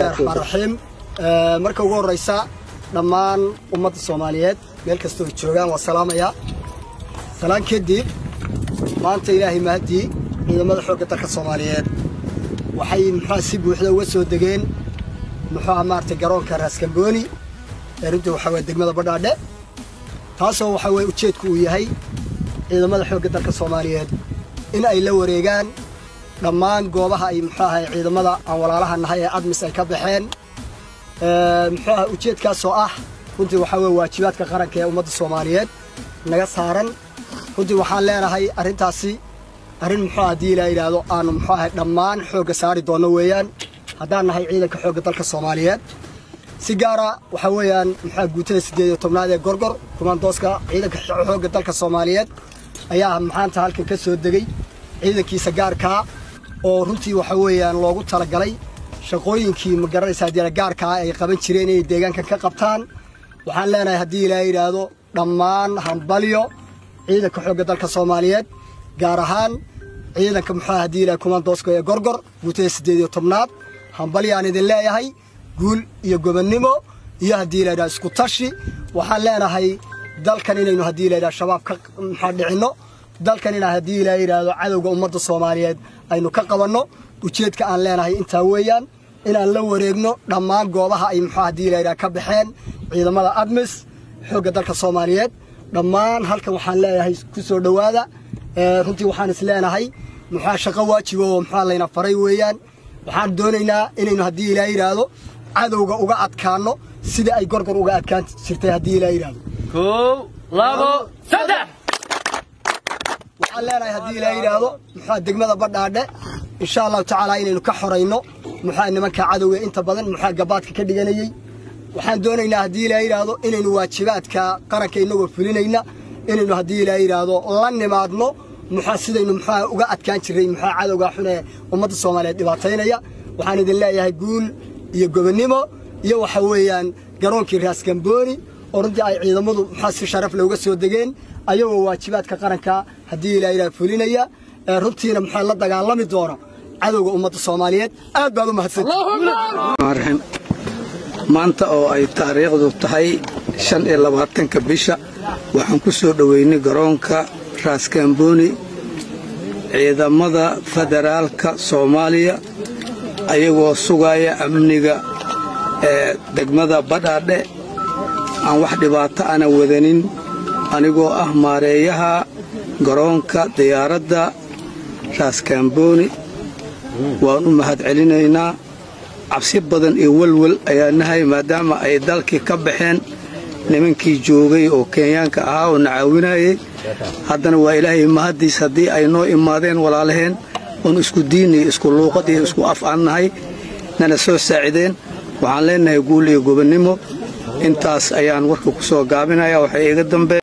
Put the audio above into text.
الرحمن الرحيم marka ugu horeysa dhamaan ummadda Soomaaliyeed meel kasto ay joogaan waa salaamaya salaan kadib maanta Ilaahay mahdi ciidamada xoogga dalka Soomaaliyeed waxay muxaasib buuxda uga soo dageen maartay garoonka Raaskambooni runtii waxa way degmada Badhaadhe taasoo waxa way ujeedku uu yahay ciidamada xoogga dalka Soomaaliyeed in ay la wareegaan dhamaan goobaha ay ciidamada aan walaalaha nahay ee admis ay ka baxeen ujeedkaas oo ah runtii waxa way waajibaadka qaranka ee ummadda Soomaaliyeed naga saaran runtii waxaan leenahay arintaasi arin hadii la yiraahdo aan dhamaan xoogga saari doono weeyaan haddaan nahay ciidanka xoogga dalka Soomaaliyeed si gaar ah waxa weeyaan guutada 18aad ee Gorgor kumaandooska ciidanka xoogga dalka Soomaaliyeed ayaa maanta halkan ka soo degay ciidankiisa gaarka oo runtii waxa weeyaan loogu talagalay shaqooyinkii magaranaysa diyaar gaarka ay qaban jireen inay deegaanka ka qabtaan waxaan leenahay hadii Ilaahay yiraahdo dhamaan hambalyo ciidanka xoogga dalka Soomaaliyeed gaar ahaan ciidanka hadii Ilaahay kumaandooska ee Gorgor guutada 18aad hambalyo aan idin leeyahay guul iyo gobonnimo iyo hadii Ilaahay isku tashi waxaan leenahay dalkan inaynu hadii Ilaahay shabaab ka dhicino dalkan inaa hadii Ilaahay yiraahdo cadawga ummadda Soomaaliyeed aynu ka qabanno ujeedka aan leenahay inta weeyaan inaan la wareegno dhamaan goobaha ay hadii Ilaahay ka baxeen ciidamada admis xoogga dalka Soomaaliyeed dhamaan halkan waxaan leeyahay ku soo dhawaada runtii waxaan is leenahay shaqo waajib oo layna faray weeyaan waxaan doonaynaa inaynu hadii Ilaahay yiraahdo cadawga uga adkaano sida ay Gorgor uga adkaan jirtay hadii Ilaahay yiraahdo 1 2 3 waxaan leenahay hadii Ilaahay yiraahdo degmada Badhaadhe insha Allah taala inaynu ka xoreyno nimanka cadawga inta badan gabaadka ka dhiganayay waxaan doonaynaa hadii Ilaahay yiraahdo inaynu waajibaadka qaranka inagoo fulinayna inaynu hadii Ilaahay yiraahdo la nimaadno sidaynu uga adkaan jiray cadawga xun ee ummadda Soomaaliyeed dhibaataynaya waxaan idin leeyahay guul iyo gobonnimo iyo waxa weeyaan garoonkii Raaskambooni oo runtii ay ciidamadu si sharaf leh uga soo degeen ayagoo waajibaadka qaranka hadii Ilaahay fulinaya runtiina la dagaalami doona cadawga ummadda Soomaaliyeed aad baad u mahadsantahay maanta oo ay taariikhdu tahay 25 bisha waxaan ku soo dhaweynay garoonka Raaskambooni ciidamada federaalka Soomaaliya ayagoo sugaya amniga degmada Badhaadhe aan wax dhibaato ana wadanin anigoo ah maareeyaha garoonka diyaaradda Raaskambooni waan u mahad celinaynaa cabsi badan iyo walwal ayaa nahay maadaama ay dalkii ka baxeen nimankii joogay oo Kenyaanka ahaa oo nacaawinayay haddana waa Ilaahay mahadiis haddii ay noo imaadeen walaalaheen oo isku diin iyo isku luuqad iyo isku af aan nahay nana soo saacideen waxaan leenahay guul iyo gobonnimo intaas ayaan warka ku soo gaabinayaa waxa iga dambeeyay